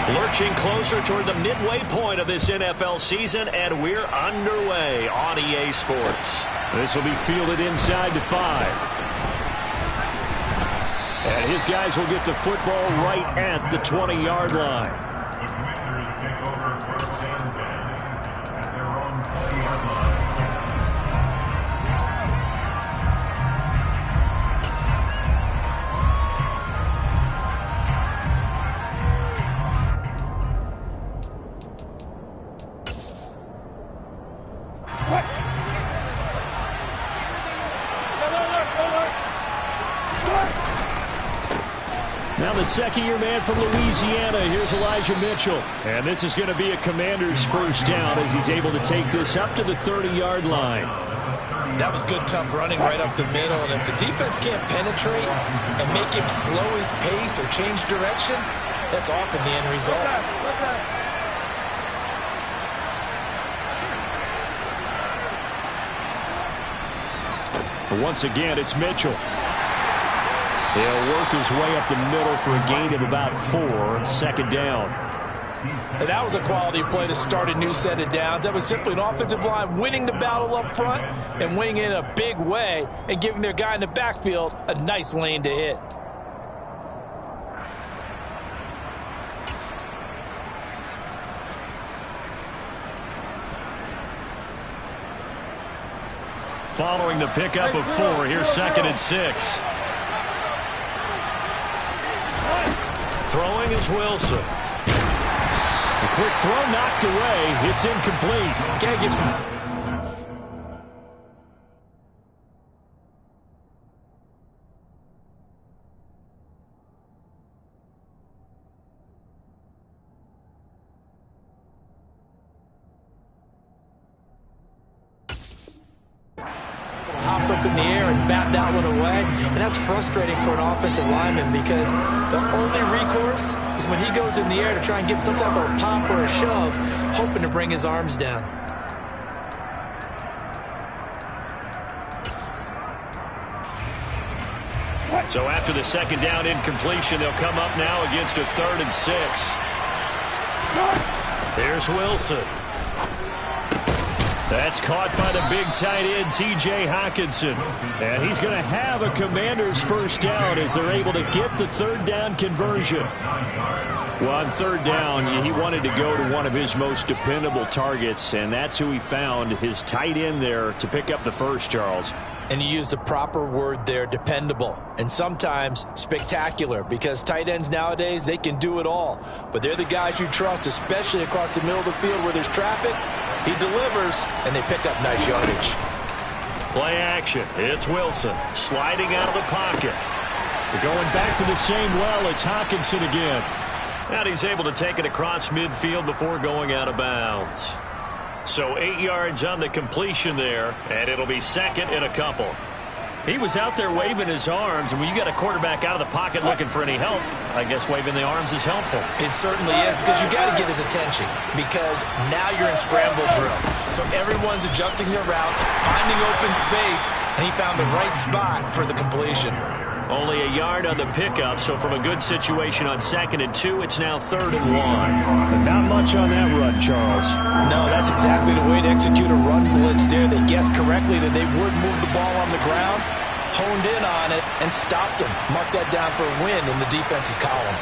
Lurching closer toward the midway point of this NFL season, and we're underway on EA Sports. This will be fielded inside the 5. And his guys will get the football right at the 20-yard line. The Commanders take over first and 10 at their own 20-yard line. Now the second-year man from Louisiana, here's Elijah Mitchell. And this is going to be a Commander's first down as he's able to take this up to the 30-yard line. That was good, tough running right up the middle. And if the defense can't penetrate and make him slow his pace or change direction, that's often the end result. But once again, it's Mitchell. He'll work his way up the middle for a gain of about 4, second down. And that was a quality play to start a new set of downs. That was simply an offensive line winning the battle up front and winning it in a big way and giving their guy in the backfield a nice lane to hit. Following the pickup of 4, here's second and 6. Throwing is Wilson. A quick throw knocked away. It's incomplete. Can't give some. Hopped up in the air and bat that one away, and that's frustrating for an offensive lineman because the only recourse is when he goes in the air to try and get some type of a pop or a shove, hoping to bring his arms down. So after the second down incompletion, they'll come up now against a 3rd and 6. Here's Wilson. That's caught by the big tight end, T.J. Hockenson. And he's going to have a Commander's first down as they're able to get the 3rd down conversion. Well, on 3rd down, he wanted to go to one of his most dependable targets, and that's who he found, his tight end there, to pick up the first, Charles. And you use the proper word there, dependable, and sometimes spectacular, because tight ends nowadays, they can do it all. But they're the guys you trust, especially across the middle of the field where there's traffic. He delivers, and they pick up nice yardage. Play action. It's Wilson sliding out of the pocket. We're going back to the same well. It's Hockenson again. And he's able to take it across midfield before going out of bounds. So 8 yards on the completion there, and it'll be second and a couple. He was out there waving his arms, and when you got a quarterback out of the pocket looking for any help, I guess waving the arms is helpful. It certainly is, because you got to get his attention, because now you're in scramble drill. So everyone's adjusting their routes, finding open space, and he found the right spot for the completion. Only a yard on the pickup, so from a good situation on 2nd and 2, it's now 3rd and 1. Not much on that run, Charles. No, that's exactly the way to execute a run blitz there. They guessed correctly that they would move the ball on the ground, honed in on it, and stopped him. Mark that down for a win in the defense's column.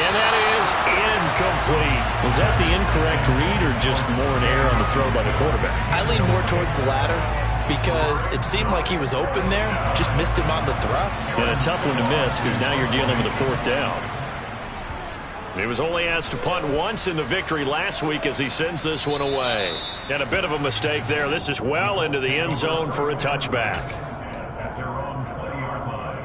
And that is incomplete. Was that the incorrect read or just more an error on the throw by the quarterback? I lean more towards the latter because it seemed like he was open there, just missed him on the throw. And a tough one to miss because now you're dealing with a 4th down. He was only asked to punt once in the victory last week as he sends this one away. And a bit of a mistake there. This is well into the end zone for a touchback. At their own 20-yard line.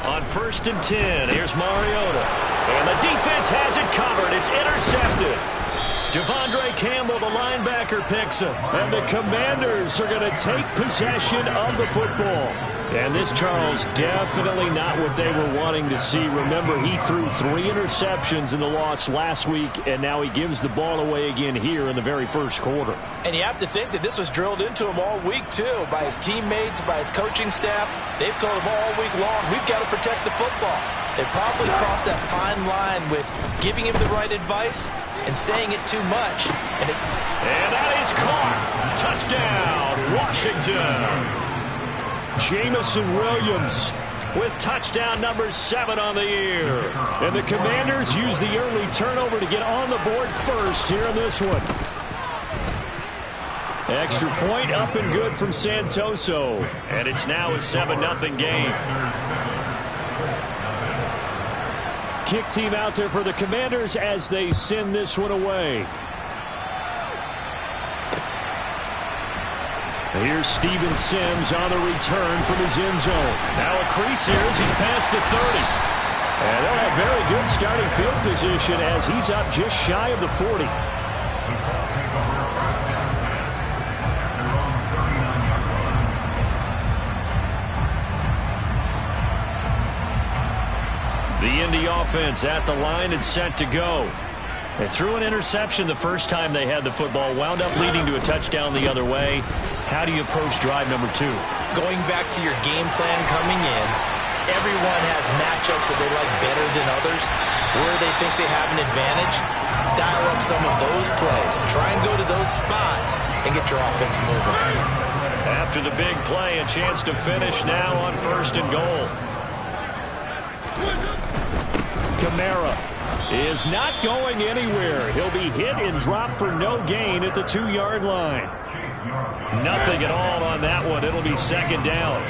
On 1st and 10, here's Mariota. And the defense has it covered. It's intercepted. Devondre Campbell, the linebacker, picks him. And the Commanders are going to take possession of the football. And this, Charles, definitely not what they were wanting to see. Remember, he threw 3 interceptions in the loss last week, and now he gives the ball away again here in the very first quarter. And you have to think that this was drilled into him all week, too, by his teammates, by his coaching staff. They've told him all week long, we've got to protect the football. They probably crossed that fine line with giving him the right advice and saying it too much. And that is caught. Touchdown, Washington. Jamison Williams with touchdown number 7 on the year. And the Commanders use the early turnover to get on the board first here in this one. Extra point up and good from Santoso. And it's now a 7-0 game. Kick team out there for the Commanders as they send this one away. Here's Steven Sims on the return from his end zone. Now a crease here as he's past the 30. And they'll have very good starting field position as he's up just shy of the 40. The Indy offense at the line and set to go. They threw an interception the first time they had the football, wound up leading to a touchdown the other way. How do you approach drive number 2? Going back to your game plan coming in, everyone has matchups that they like better than others. Where they think they have an advantage, dial up some of those plays. Try and go to those spots and get your offense moving. After the big play, a chance to finish now on 1st and goal. Kamara is not going anywhere. He'll be hit and dropped for no gain at the 2-yard line. Nothing at all on that one. It'll be 2nd down.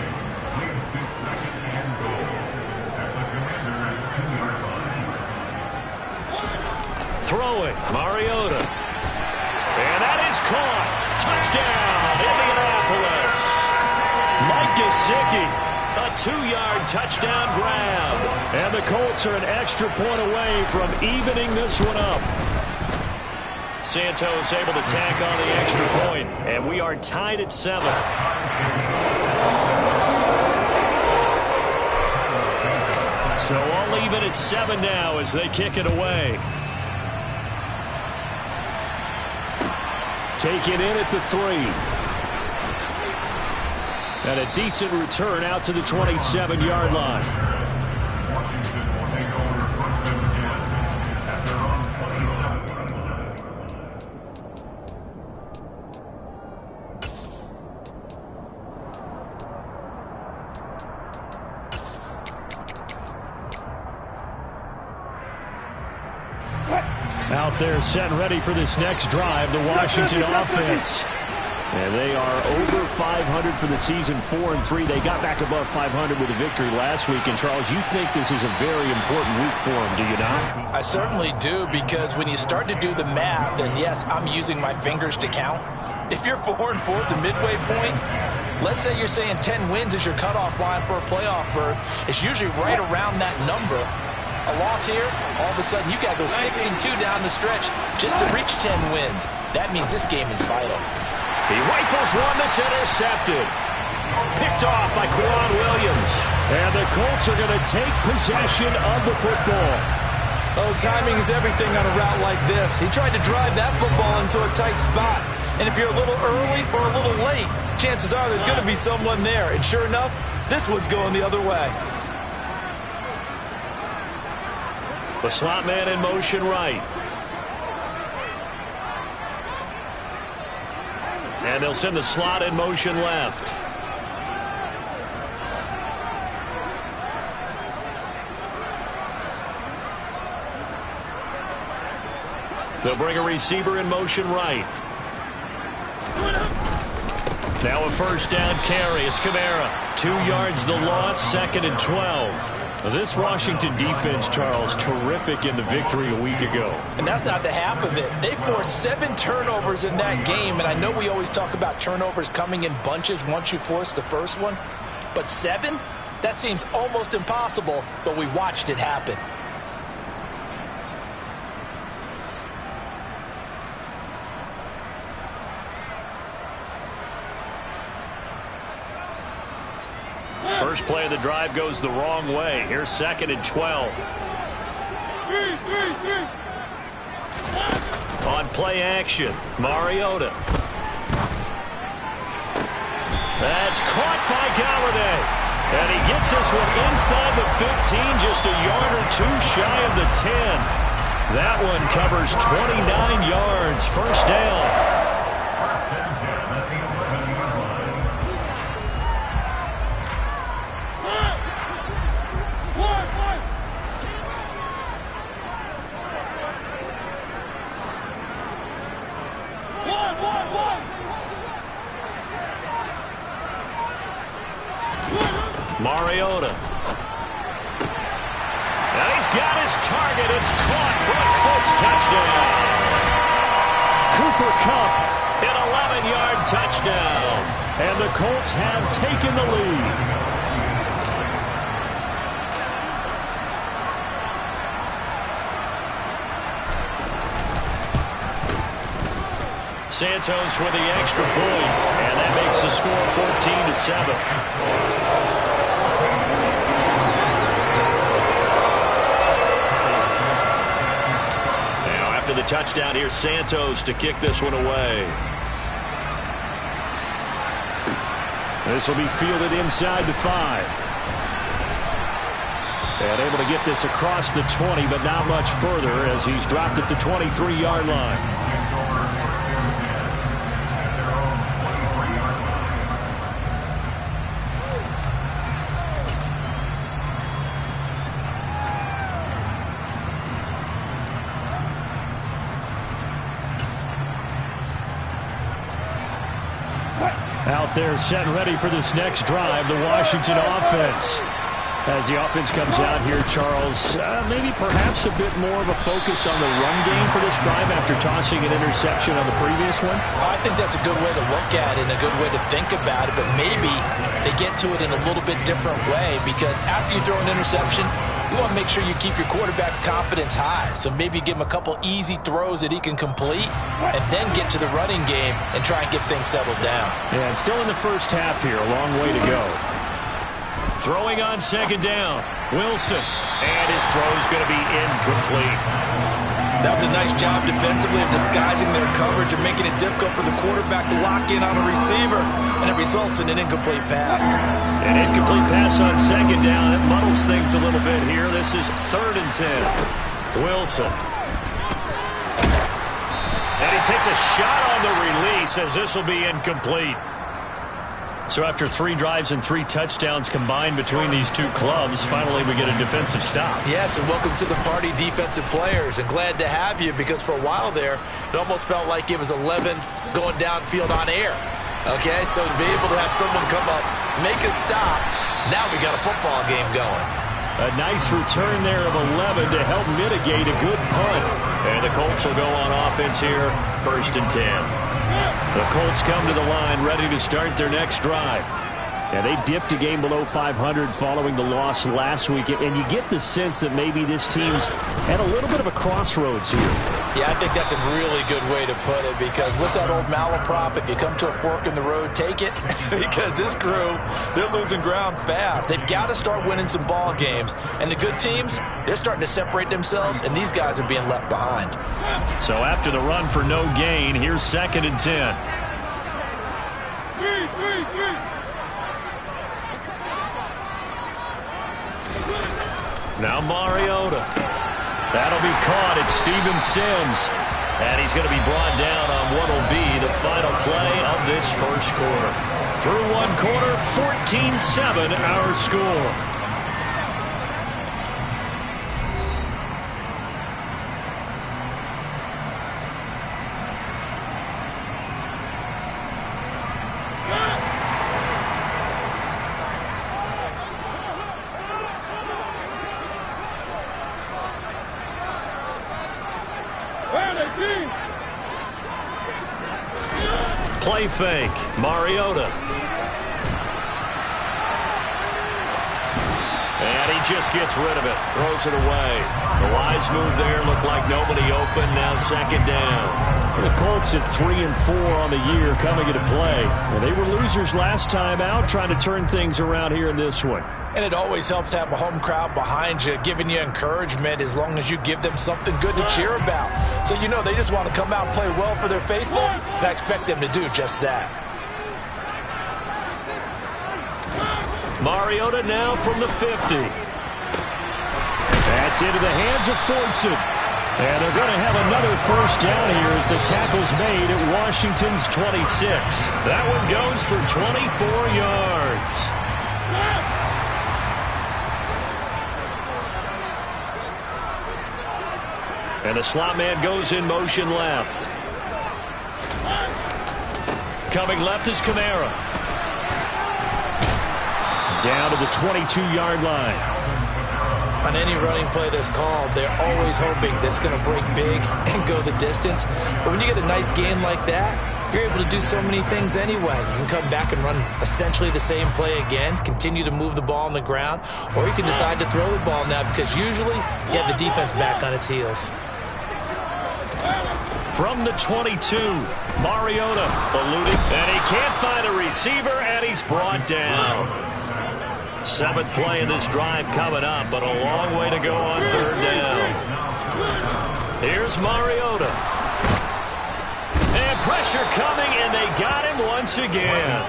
Throwing, Mariota. And that is caught. Touchdown, Indianapolis. Mike Gesicki. A 2-yard touchdown grab. And the Colts are an extra point away from evening this one up. Santos able to tack on the extra point. And we are tied at 7. So all even at 7 now as they kick it away. Take it in at the 3. And a decent return out to the 27-yard line. Washington will take over 1st and 10 at their own 27. Out there set and ready for this next drive, the Washington offense. And they are over 500 for the season, 4-3. They got back above 500 with a victory last week. And, Charles, you think this is a very important week for them, do you not? I certainly do, because when you start to do the math, and yes, I'm using my fingers to count. If you're 4-4 at the midway point, let's say you're saying 10 wins is your cutoff line for a playoff berth. It's usually right around that number. A loss here, all of a sudden you got to go 6-2 down the stretch just to reach 10 wins. That means this game is vital. He rifles one that's intercepted. Picked off by Quan Williams. And the Colts are going to take possession of the football. Oh, timing is everything on a route like this. He tried to drive that football into a tight spot. And if you're a little early or a little late, chances are there's going to be someone there. And sure enough, this one's going the other way. The slot man in motion right. And they'll send the slot in motion left. They'll bring a receiver in motion right. Now a 1st down carry. It's Kamara. 2 yards the loss, 2nd and 12. This Washington defense, Charles, terrific in the victory a week ago. And that's not the half of it. They forced 7 turnovers in that game, and I know we always talk about turnovers coming in bunches once you force the first one, but 7? That seems almost impossible, but we watched it happen. First play of the drive goes the wrong way. Here's 2nd and 12. On play action, Mariota. That's caught by Galladay. And he gets this one inside the 15, just a yard or two shy of the 10. That one covers 29 yards. First down. Mariota. And he's got his target. It's caught for a Colts touchdown. Cooper Kupp, an 11-yard touchdown. And the Colts have taken the lead. Santos with the extra point. And that makes the score 14-7. After the touchdown, here's Santos to kick this one away. This will be fielded inside the 5. And able to get this across the 20, but not much further as he's dropped at the 23-yard line. Out there set and ready for this next drive, the Washington offense. As the offense comes out here, Charles, maybe perhaps a bit more of a focus on the run game for this drive after tossing an interception on the previous one? I think that's a good way to look at it and a good way to think about it, but maybe they get to it in a little bit different way because after you throw an interception, you want to make sure you keep your quarterback's confidence high. So maybe give him a couple easy throws that he can complete and then get to the running game and try and get things settled down. Yeah, and still in the first half here, a long way to go. Throwing on 2nd down, Wilson, and his throw is going to be incomplete. That was a nice job defensively of disguising their coverage and making it difficult for the quarterback to lock in on a receiver, and it results in an incomplete pass. An incomplete pass on 2nd down. That muddles things a little bit here. This is 3rd and 10. Wilson. And he takes a shot on the release as this will be incomplete. So after 3 drives and 3 touchdowns combined between these two clubs, finally we get a defensive stop. Yes, and welcome to the party, defensive players, and glad to have you because for a while there, it almost felt like it was 11 going downfield on air. Okay, so to be able to have someone come up, make a stop, now we got a football game going. A nice return there of 11 to help mitigate a good punt. And the Colts will go on offense here, 1st and 10. The Colts come to the line ready to start their next drive. And they dipped a game below 500 following the loss last week. And you get the sense that maybe this team's at a little bit of a crossroads here. Yeah, I think that's a really good way to put it because what's that old malaprop? If you come to a fork in the road, take it. Because this crew, they're losing ground fast. They've got to start winning some ball games. And the good teams, they're starting to separate themselves, and these guys are being left behind. So after the run for no gain, here's 2nd and 10. Now Mariota. That'll be caught. It's Steven Sims. And he's going to be brought down on what will be the final play of this first quarter. Through one quarter, 14-7 our score. Play fake. Mariota. And he just gets rid of it. Throws it away. The wise move there. Looked like nobody open. Now 2nd down. The Colts at 3-4 on the year coming into play. Well, they were losers last time out, trying to turn things around here in this one. And it always helps to have a home crowd behind you, giving you encouragement as long as you give them something good to cheer about. So you know they just want to come out and play well for their faithful, and I expect them to do just that. Mariota now from the 50. That's into the hands of Fortson. And they're going to have another first down here as the tackle's made at Washington's 26. That one goes for 24 yards. And the slot man goes in motion left. Coming left is Kamara. Down to the 22-yard line. On any running play that's called, they're always hoping that it's going to break big and go the distance. But when you get a nice gain like that, you're able to do so many things anyway. You can come back and run essentially the same play again, continue to move the ball on the ground, or you can decide to throw the ball now because usually you have the defense back on its heels. From the 22, Mariota eluding, and he can't find a receiver, and he's brought down. 7th play of this drive coming up, but a long way to go on 3rd down. Here's Mariota. And pressure coming, and they got him once again.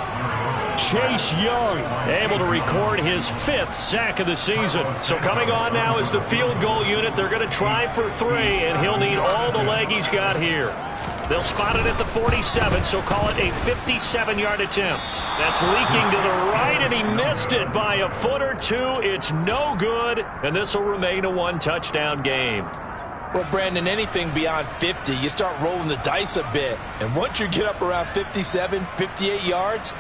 Chase Young able to record his 5th sack of the season. So coming on now is the field goal unit. They're going to try for 3, and he'll need all the leg he's got here. They'll spot it at the 47, so call it a 57-yard attempt. That's leaking to the right, and he missed it by a foot or two. It's no good, and this will remain a 1-touchdown game. Well, Brandon, anything beyond 50, you start rolling the dice a bit. And once you get up around 57, 58 yards,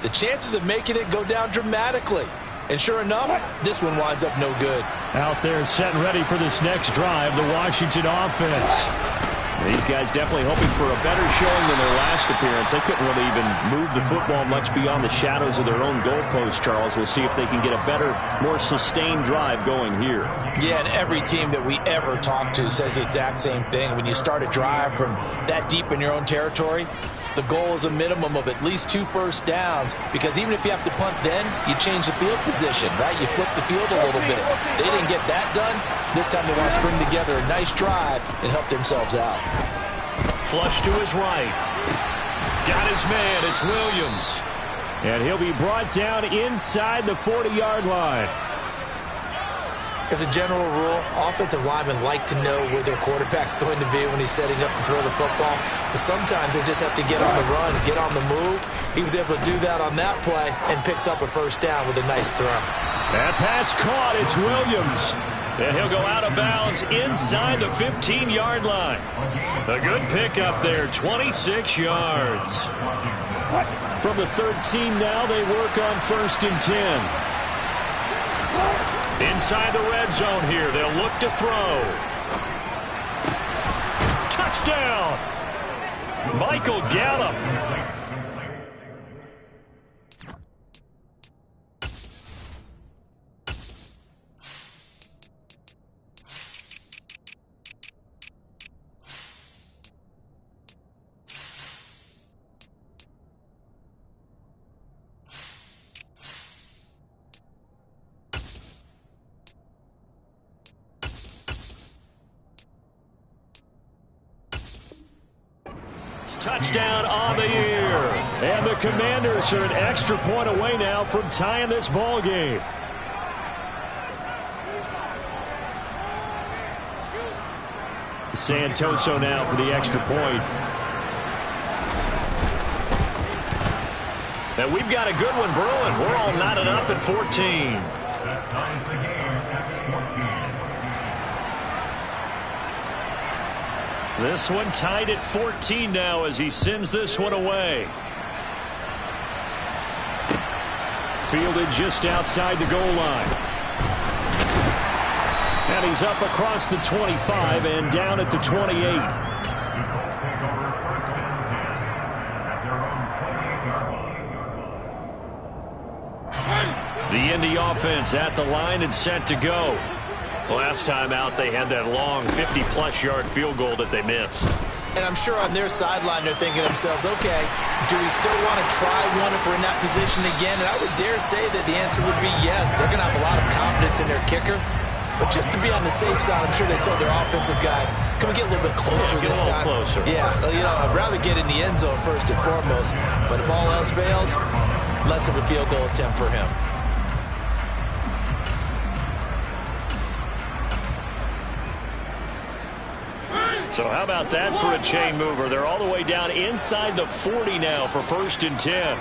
the chances of making it go down dramatically. And sure enough, this one winds up no good. Out there set and ready for this next drive, the Washington offense. These guys definitely hoping for a better showing than their last appearance. They couldn't really even move the football much beyond the shadows of their own goalpost, Charles. We'll see if they can get a better, more sustained drive going here. Yeah, and every team that we ever talk to says the exact same thing. When you start a drive from that deep in your own territory, the goal is a minimum of at least 2 first downs, because even if you have to punt then, you change the field position, right? You flip the field a little bit. They didn't get that done. This time they want to string together a nice drive and help themselves out. Flush to his right. Got his man. It's Williams. And he'll be brought down inside the 40-yard line. As a general rule, offensive linemen like to know where their quarterback's going to be when he's setting up to throw the football. But sometimes they just have to get on the run, get on the move. He was able to do that on that play and picks up a first down with a nice throw. That pass caught. It's Williams. And he'll go out of bounds inside the 15-yard line. A good pickup there, 26 yards. From the 13 now, they work on 1st and 10. Inside the red zone here, they'll look to throw. Touchdown! Michael Gallup. Touchdown on the year. And the Commanders are an extra point away now from tying this ball game. Santoso now for the extra point. And we've got a good one brewing. We're all knotted up at 14. That ties the game at 14. This one tied at 14 now as he sends this one away. Fielded just outside the goal line. And he's up across the 25 and down at the 28. The Indy offense at the line and set to go. Last time out, they had that long 50-plus yard field goal that they missed. And I'm sure on their sideline they're thinking to themselves, okay, do we still want to try one if we're in that position again? And I would dare say that the answer would be yes. They're going to have a lot of confidence in their kicker. But just to be on the safe side, I'm sure they told their offensive guys, can we get a little bit closer this time? Closer. Yeah, you know, I'd rather get in the end zone first and foremost. But if all else fails, less of a field goal attempt for him. So how about that for a chain mover? They're all the way down inside the 40 now for 1st and 10.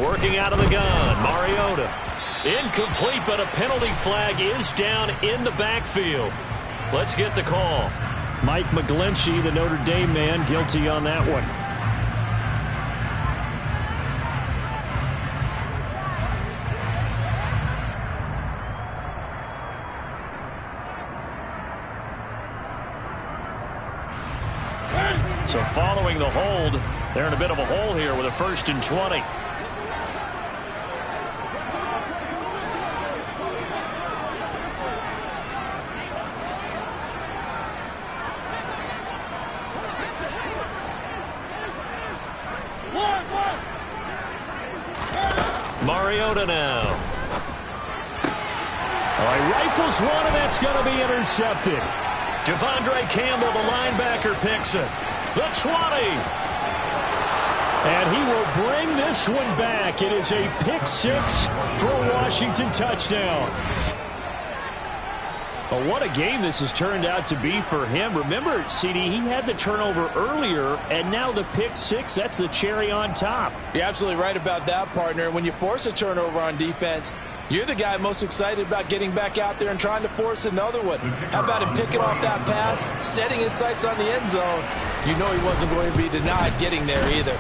Working out of the gun, Mariota. Incomplete, but a penalty flag is down in the backfield. Let's get the call. Mike McGlinchey, the Notre Dame man, guilty on that one. So following the hold, they're in a bit of a hole here with a 1st and 20. Mariota now. Oh, he rifles one, and that's going to be intercepted. Devondre Campbell, the linebacker, picks it. The 20. And he will bring this one back. It is a pick 6 for a Washington touchdown. Well, what a game this has turned out to be for him. Remember, CD, he had the turnover earlier, and now the pick 6, that's the cherry on top. You're absolutely right about that, partner. When you force a turnover on defense, you're the guy most excited about getting back out there and trying to force another one. How about him picking off that pass, setting his sights on the end zone? You know he wasn't going to be denied getting there either.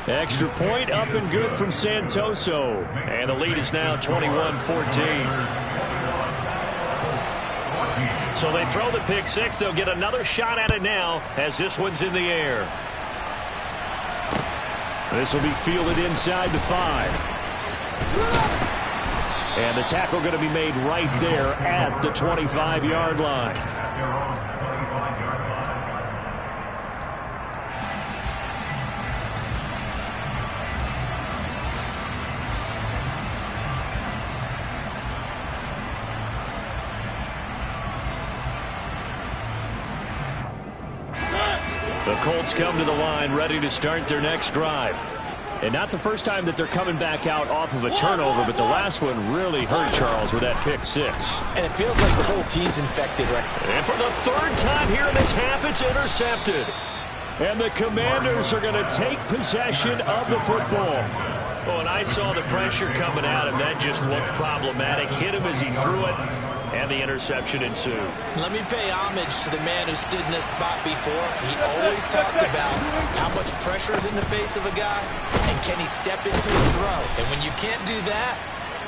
Extra point up and good from Santoso. And the lead is now 21-14. So they throw the pick 6. They'll get another shot at it now as this one's in the air. This will be fielded inside the 5. And the tackle going to be made right there at the 25-yard line. The Colts come to the line ready to start their next drive. And not the first time that they're coming back out off of a turnover, but the last one really hurt Charles with that pick 6. And it feels like the whole team's infected right now. And for the 3rd time here in this half, it's intercepted. And the Commanders are going to take possession of the football. Oh, and I saw the pressure coming at him. That just looked problematic. Hit him as he threw it, and the interception ensued. Let me pay homage to the man who stood in this spot before. He always talked about how much pressure is in the face of a guy, and can he step into a throw. And when you can't do that,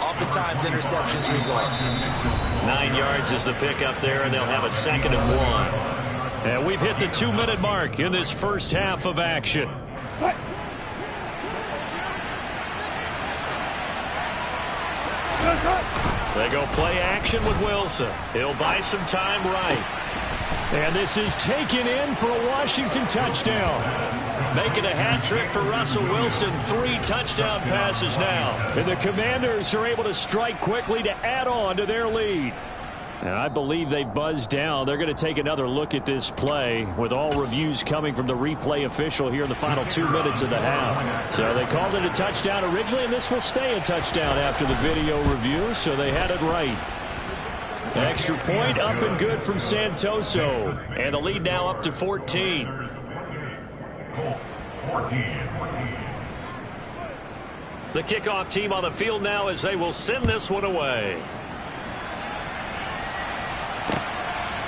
oftentimes interceptions result. 9 yards is the pick up there, and they'll have a 2nd and 1. And we've hit the 2-minute mark in this first half of action. They go play action with Wilson. He'll buy some time right. And this is taken in for a Washington touchdown. Making a hat trick for Russell Wilson. 3 touchdown passes now. And the Commanders are able to strike quickly to add on to their lead. And I believe they buzzed down. They're going to take another look at this play with all reviews coming from the replay official here in the final 2 minutes of the half. So they called it a touchdown originally, and this will stay a touchdown after the video review, so they had it right. Extra point up and good from Santoso. And the lead now up to 14. The kickoff team on the field now as they will send this one away.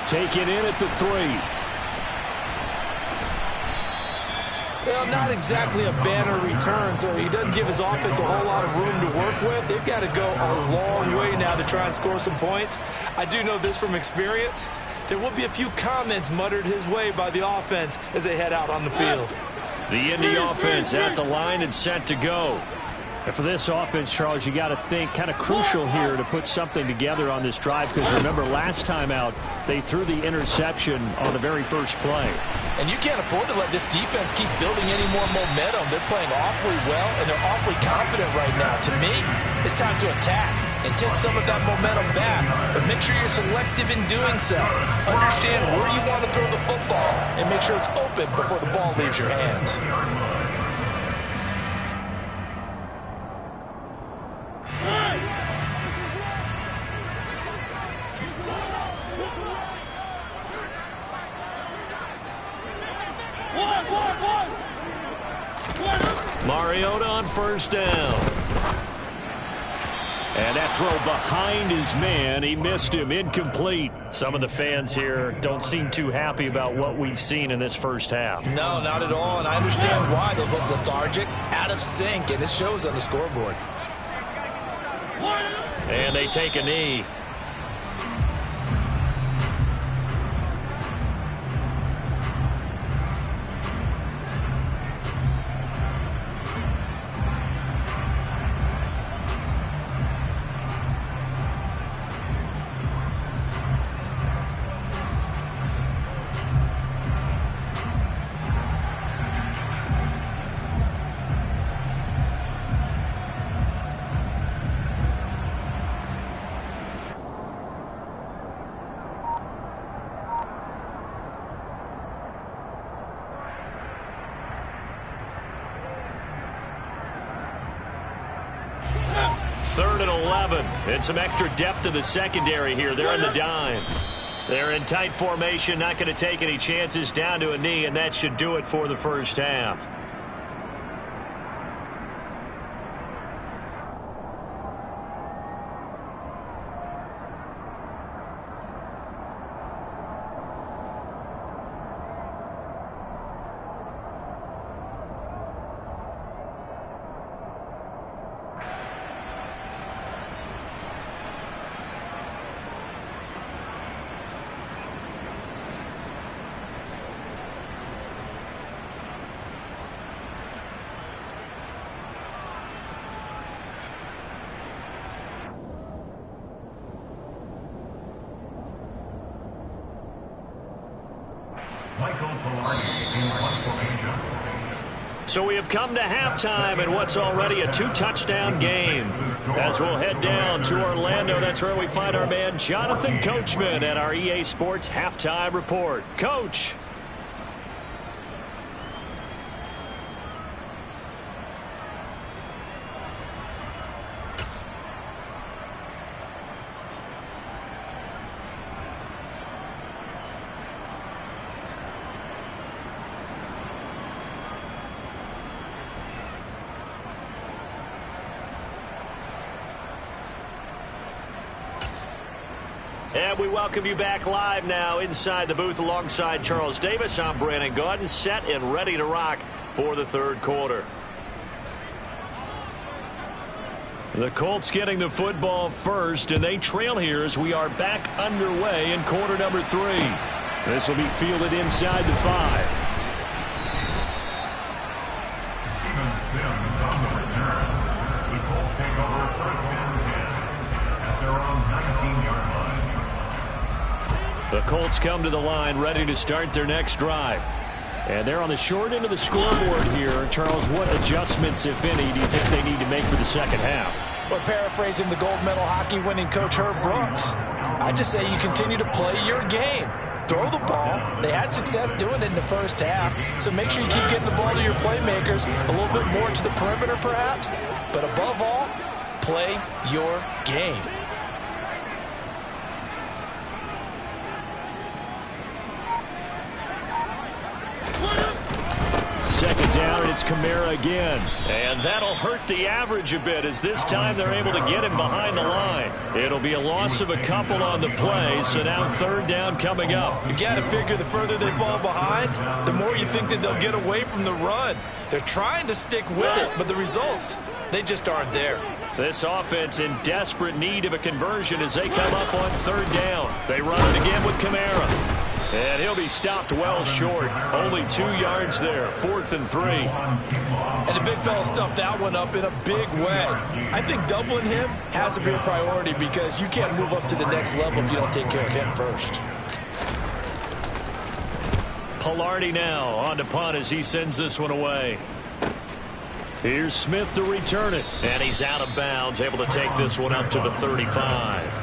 Taken in at the 3. Well, not exactly a banner return, so he doesn't give his offense a whole lot of room to work with. They've got to go a long way now to try and score some points. I do know this from experience. There will be a few comments muttered his way by the offense as they head out on the field. The Indy offense at the line and set to go. And for this offense, Charles, you got to think kind of crucial here to put something together on this drive, because remember last time out they threw the interception on the very first play. And you can't afford to let this defense keep building any more momentum. They're playing awfully well, and they're awfully confident right now. To me, it's time to attack and take some of that momentum back, but make sure you're selective in doing so. Understand where you want to throw the football and make sure it's open before the ball leaves your hands. Mariota on first down. And that throw behind his man, he missed him, incomplete. Some of the fans here don't seem too happy about what we've seen in this first half. No, not at all, and I understand why. They look lethargic, out of sync, and it shows on the scoreboard. And they take a knee. Third and 11. And some extra depth in the secondary here. They're in the dime. They're in tight formation, not going to take any chances, down to a knee, and that should do it for the first half. So we have come to halftime in what's already a two-touchdown game. As we'll head down to Orlando, that's where we find our man Jonathan Coachman at our EA Sports Halftime Report. Coach. And we welcome you back live now inside the booth alongside Charles Davis. I'm Brandon Gaudin, set and ready to rock for the third quarter. The Colts getting the football first, and they trail here as we are back underway in quarter number 3. This will be fielded inside the 5. Sims on the return. The Colts take over first and 10 at their own 19-yard line. The Colts come to the line ready to start their next drive. And they're on the short end of the scoreboard here. Charles, what adjustments, if any, do you think they need to make for the second half? Well, paraphrasing the gold medal hockey winning coach Herb Brooks, I just say you continue to play your game. Throw the ball. They had success doing it in the first half, so make sure you keep getting the ball to your playmakers, a little bit more to the perimeter perhaps, but above all, play your game. Second down, and it's Kamara again. And that'll hurt the average a bit, as this time they're able to get him behind the line. It'll be a loss of a couple on the play, so now third down coming up. You've got to figure the further they fall behind, the more you think that they'll get away from the run. They're trying to stick with it, but the results, they just aren't there. This offense in desperate need of a conversion as they come up on third down. They run it again with Kamara. And he'll be stopped well short. Only 2 yards there. 4th and 3. And the big fella stuffed that one up in a big way. I think doubling him has to be a priority because you can't move up to the next level if you don't take care of him first. Pilardi now on to punt as he sends this one away. Here's Smith to return it. And he's out of bounds, able to take this one up to the 35.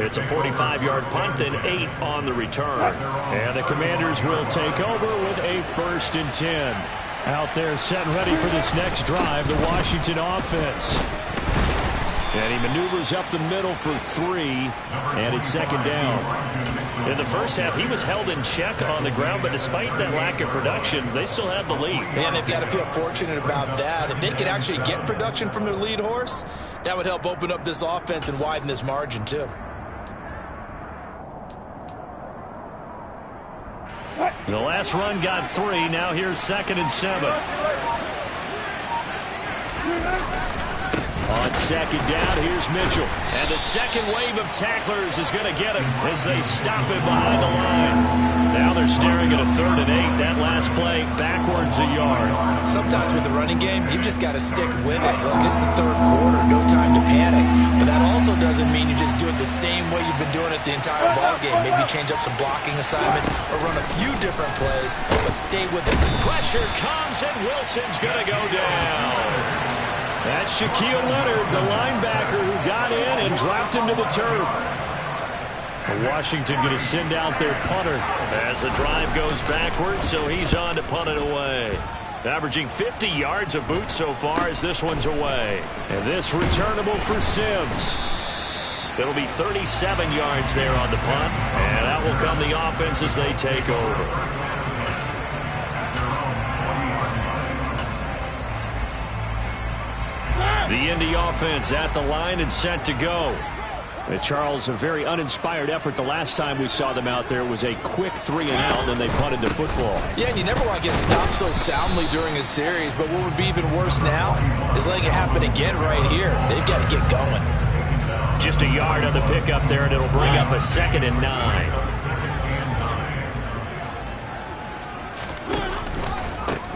It's a 45-yard punt and 8 on the return. And the Commanders will take over with a 1st and 10. Out there set and ready for this next drive, the Washington offense. And he maneuvers up the middle for 3, and it's 2nd down. In the first half, he was held in check on the ground, but despite that lack of production, they still have the lead. And they've got to feel fortunate about that. If they could actually get production from their lead horse, that would help open up this offense and widen this margin, too. The last run got 3. Now here's 2nd and 7. On 2nd down, here's Mitchell. And the second wave of tacklers is going to get him as they stop him behind the line. Now they're staring at a 3rd and 8. That last play, backwards a yard. Sometimes with the running game, you've just got to stick with it. Look, it's the 3rd quarter. No time to panic. But that also doesn't mean you just do it the same way you've been doing it the entire ball game. Maybe change up some blocking assignments or run a few different plays, but stay with it. Pressure comes, and Wilson's going to go down. That's Shaquille Leonard, the linebacker, who got in and dropped him to the turf. Washington going to send out their punter as the drive goes backwards, so he's on to punt it away. Averaging 50 yards a boot so far as this one's away. And this returnable for Sims. It'll be 37 yards there on the punt, and out will come the offense as they take over. The Indy offense at the line and set to go. Charles, a very uninspired effort the last time we saw them out there. Was a quick 3 and out, and they punted the football. Yeah, and you never want to get stopped so soundly during a series, but what would be even worse now is letting it happen again right here. They've got to get going. Just a yard on the pickup there, and it'll bring up a 2nd and 9.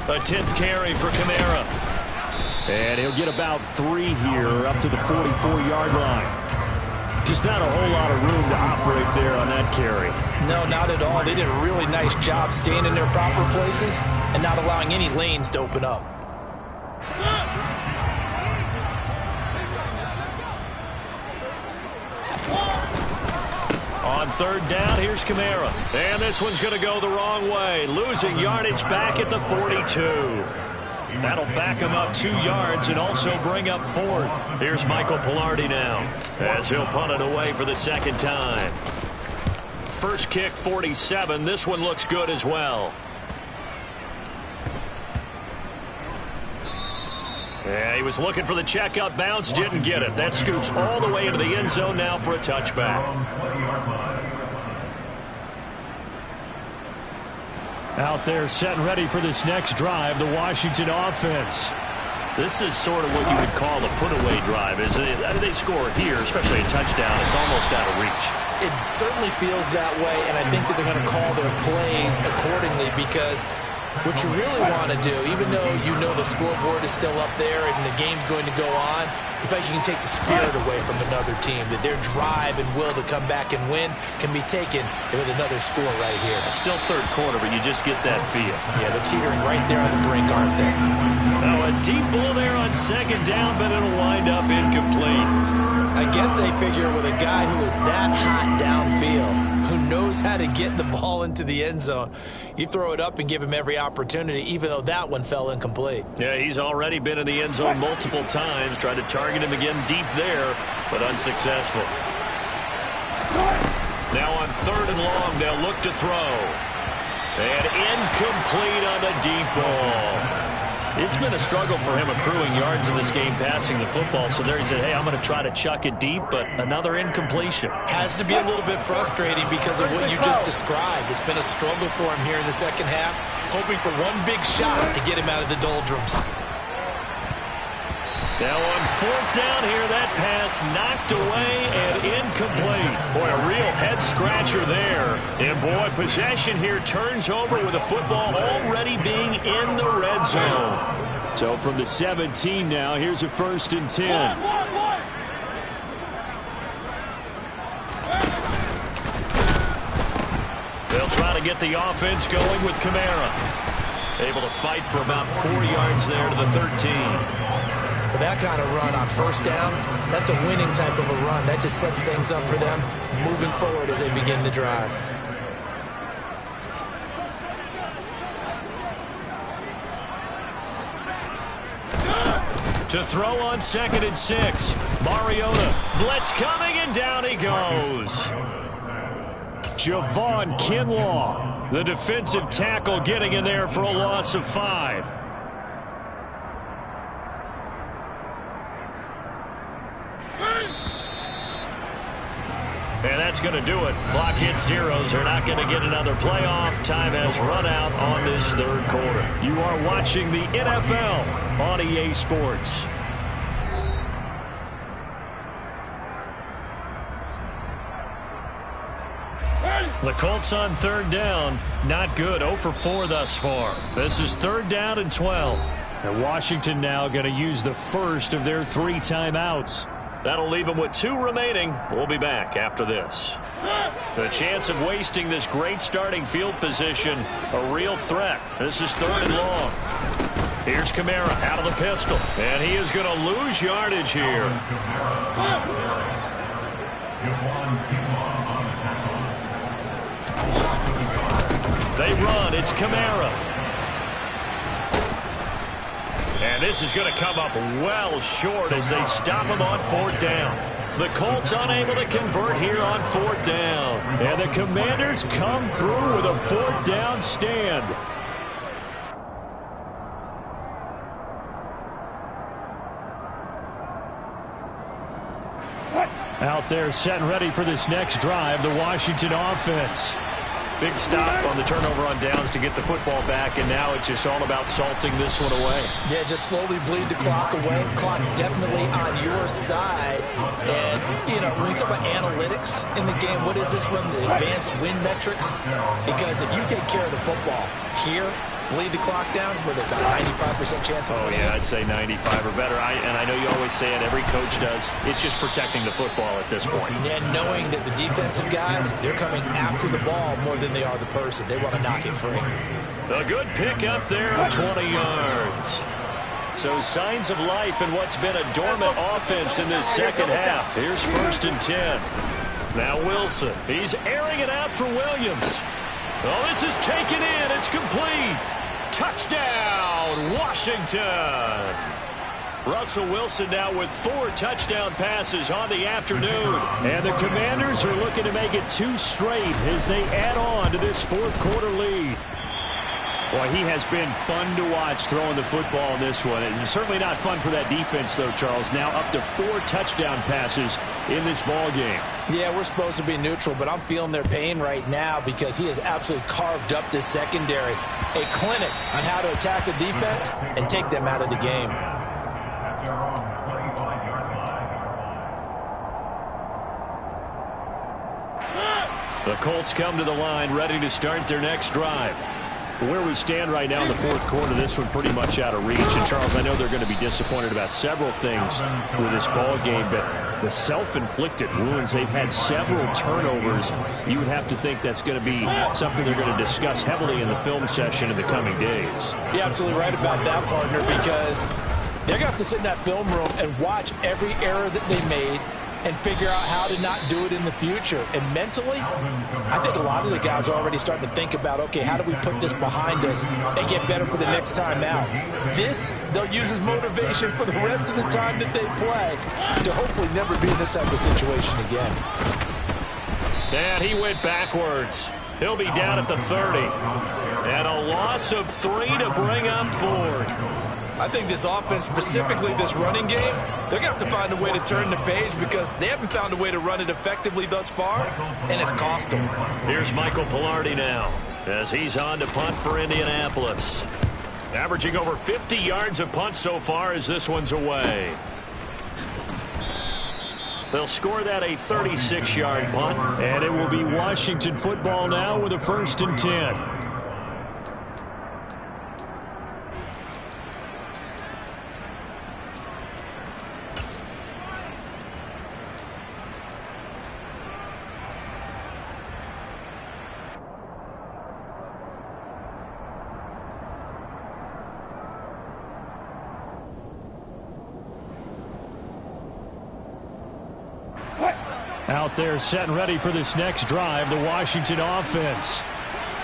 A 10th carry for Kamara. And he'll get about 3 here, up to the 44-yard line. Just not a whole lot of room to operate there on that carry. No, not at all. They did a really nice job staying in their proper places and not allowing any lanes to open up. On 3rd down, here's Kamara. And this one's going to go the wrong way. Losing yardage back at the 42. That'll back him up 2 yards and also bring up 4th. Here's Michael Pilardi now as he'll punt it away for the 2nd time. First kick, 47. This one looks good as well. Yeah, he was looking for the checkup bounce, didn't get it. That scoots all the way into the end zone now for a touchback. Out there set and ready for this next drive, the Washington offense. This is sort of what you would call a put-away drive, isn't it? They score here, especially a touchdown. It's almost out of reach. It certainly feels that way, and I think that they're going to call their plays accordingly because what you really want to do, even though you know the scoreboard is still up there and the game's going to go on, in fact, you can take the spirit away from another team, that their drive and will to come back and win can be taken with another score right here. Still 3rd quarter, but you just get that feel. Yeah, they're teetering right there on the brink, aren't they? Now a deep ball there on 2nd down, but it'll wind up incomplete. I guess they figure with a guy who is that hot downfield, who knows how to get the ball into the end zone, you throw it up and give him every opportunity, even though that one fell incomplete. Yeah, he's already been in the end zone multiple times, tried to target him again deep there, but unsuccessful. Now on 3rd and long, they'll look to throw. And incomplete on the deep ball. It's been a struggle for him accruing yards in this game passing the football. So there he said, hey, I'm going to try to chuck it deep, but another incompletion. Has to be a little bit frustrating because of what you just described. It's been a struggle for him here in the 2nd half, hoping for one big shot to get him out of the doldrums. Now on 4th down here, that pass knocked away and incomplete. Boy, a real head-scratcher there. And, boy, possession here turns over with the football already being in the red zone. So from the 17 now, here's a 1st and 10. They'll try to get the offense going with Kamara. Able to fight for about 4 yards there to the 13. For that kind of run on 1st down, that's a winning type of a run. That just sets things up for them moving forward as they begin the drive. To throw on 2nd and 6. Mariota. Blitz coming, and down he goes. Javon Kinlaw, the defensive tackle, getting in there for a loss of 5. And that's going to do it. Clock hits zeros. They're not going to get another playoff. Time has run out on this 3rd quarter. You are watching the NFL on EA Sports. The Colts on 3rd down. Not good. 0 for 4 thus far. This is 3rd down and 12. And Washington now going to use the first of their 3 timeouts. That'll leave them with 2 remaining. We'll be back after this. The chance of wasting this great starting field position, a real threat. This is 3rd and long. Here's Kamara out of the pistol. And he is going to lose yardage here. They run. It's Kamara. And this is going to come up well short as they stop him on 4th down. The Colts unable to convert here on 4th down. And the Commanders come through with a 4th down stand. Out there set and ready for this next drive, the Washington offense. Big stop on the turnover on downs to get the football back, and now it's just all about salting this one away. Yeah, just slowly bleed the clock away. Clock's definitely on your side. And, you know, when we talk about analytics in the game, what is this one? Advanced win metrics? Because if you take care of the football here, bleed the clock down, with about a 95% chance of winning. Yeah, I'd say 95 or better. And I know you always say it, every coach does. It's just protecting the football at this point. And knowing that the defensive guys, they're coming after the ball more than they are the person. They want to knock it free. A good pick up there, 20 yards. So signs of life in what's been a dormant offense in this second half. Here's 1st and 10. Now Wilson. He's airing it out for Williams. Oh, this is taken in. It's complete. Touchdown, Washington. Russell Wilson now with 4 touchdown passes on the afternoon. And the Commanders are looking to make it 2 straight as they add on to this 4th quarter lead. Boy, he has been fun to watch throwing the football in this one. It's certainly not fun for that defense, though, Charles. Now up to 4 touchdown passes in this ball game. Yeah, we're supposed to be neutral, but I'm feeling their pain right now because he has absolutely carved up this secondary. A clinic on how to attack a defense and take them out of the game. The Colts come to the line ready to start their next drive. Where we stand right now in the 4th quarter, this one pretty much out of reach. And, Charles, I know they're going to be disappointed about several things with this ball game, but the self-inflicted wounds, they've had several turnovers. You would have to think that's going to be something they're going to discuss heavily in the film session in the coming days. You're absolutely right about that, partner, because they're going to have to sit in that film room and watch every error that they made and figure out how to not do it in the future. And mentally, I think a lot of the guys are already starting to think about, okay, how do we put this behind us and get better for the next time out? This, they'll use as motivation for the rest of the time that they play to hopefully never be in this type of situation again. And he went backwards. He'll be down at the 30. And a loss of 3 to bring up 4. I think this offense, specifically this running game, they're going to have to find a way to turn the page because they haven't found a way to run it effectively thus far, and it's cost them. Here's Michael Pilardi now as he's on to punt for Indianapolis. Averaging over 50 yards a punt so far as this one's away. They'll score that a 36-yard punt, and it will be Washington football now with a 1st and 10. Out there set and ready for this next drive, the Washington offense.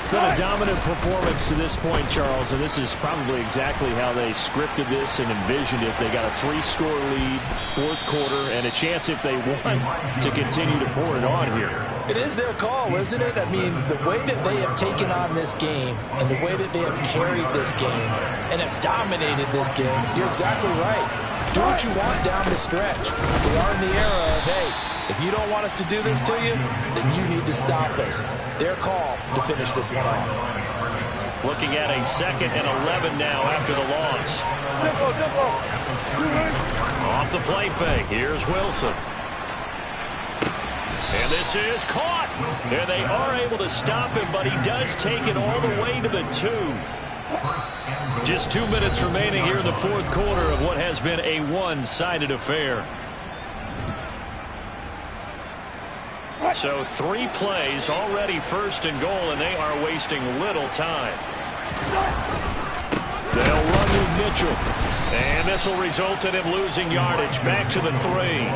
It's been a dominant performance to this point, Charles, and this is probably exactly how they scripted this and envisioned it. They got a 3-score lead, 4th quarter, and a chance if they won to continue to pour it on here. It is their call, isn't it? I mean, the way that they have taken on this game and the way that they have carried this game and have dominated this game, you're exactly right. Do what you want down the stretch. We are in the era of, hey, if you don't want us to do this to you, then you need to stop us. Their call to finish this one off. Looking at a 2nd and 11 now after the loss. Off the play fake. Here's Wilson. And this is caught. And they are able to stop him, but he does take it all the way to the 2. Just 2 minutes remaining here in the 4th quarter of what has been a one-sided affair. So 3 plays, already 1st and goal, and they are wasting little time. They'll run with Mitchell. And this will result in him losing yardage back to the 3.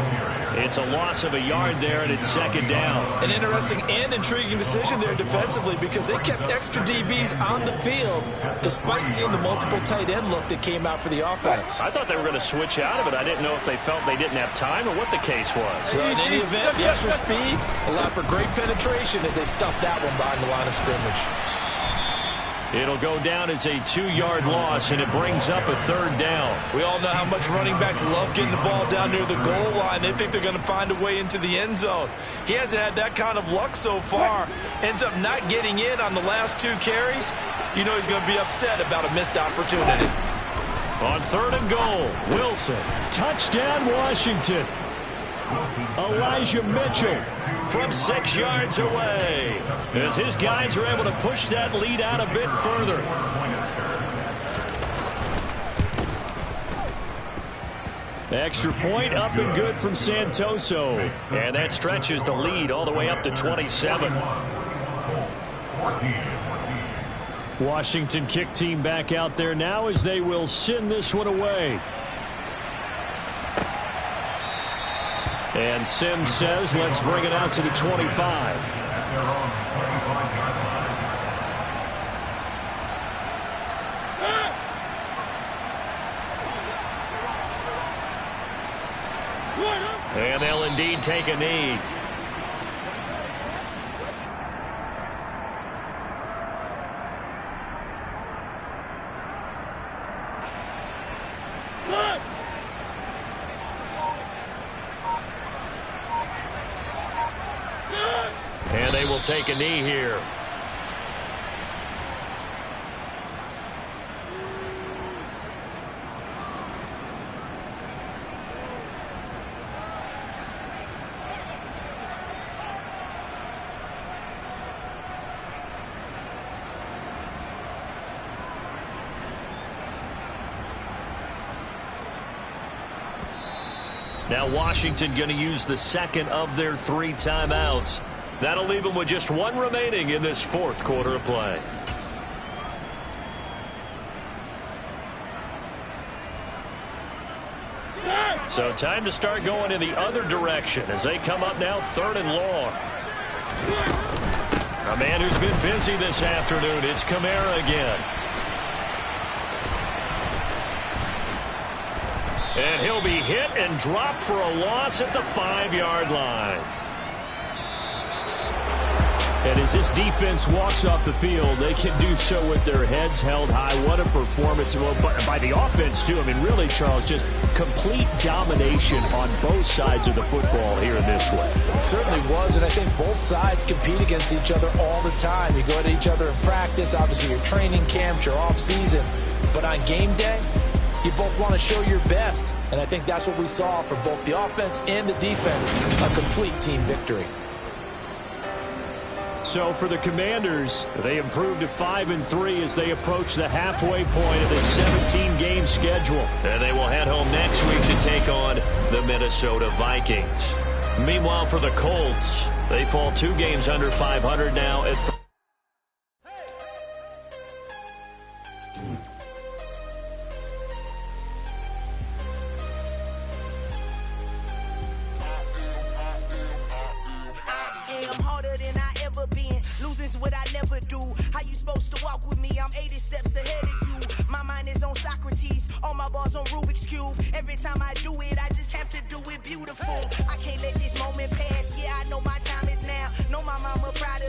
It's a loss of a yard there, and it's 2nd down. An interesting and intriguing decision there defensively because they kept extra DBs on the field despite seeing the multiple tight end look that came out for the offense. I thought they were going to switch out of it. I didn't know if they felt they didn't have time or what the case was. Well, in any event, the extra speed allowed for great penetration as they stuffed that one behind the line of scrimmage. It'll go down as a 2-yard loss, and it brings up a 3rd down. We all know how much running backs love getting the ball down near the goal line. They think they're going to find a way into the end zone. He hasn't had that kind of luck so far. Ends up not getting in on the last 2 carries. You know he's going to be upset about a missed opportunity. On 3rd and goal, Wilson. Touchdown, Washington. Elijah Mitchell from 6 yards away as his guys are able to push that lead out a bit further. Extra point up and good from Santoso, and that stretches the lead all the way up to 27. Washington kick team back out there now as they will send this one away. And Sims says, let's bring it out to the 25. And they'll indeed take a knee. And they will take a knee here. Now Washington going to use the 2nd of their 3 timeouts. That'll leave them with just 1 remaining in this 4th quarter of play. So time to start going in the other direction as they come up now 3rd and long. A man who's been busy this afternoon, it's Kamara again. And he'll be hit and dropped for a loss at the 5-yard line. And as this defense walks off the field, they can do so with their heads held high. What a performance by the offense, too. I mean, really, Charles, just complete domination on both sides of the football here in this one. It certainly was, and I think both sides compete against each other all the time. You go at each other in practice, obviously your training camps, your off season. But on game day, you both want to show your best. And I think that's what we saw from both the offense and the defense. A complete team victory. So for the Commanders, they improved to 5-3 as they approach the halfway point of this 17-game schedule. And they will head home next week to take on the Minnesota Vikings. Meanwhile, for the Colts, they fall 2 games under 500 now at Losing's what I never do. How you supposed to walk with me? I'm 80 steps ahead of you. My mind is on Socrates, all my balls on Rubik's Cube. Every time I do it, I just have to do it beautiful. I can't let this moment pass. Yeah, I know my time is now. Know my mama proud of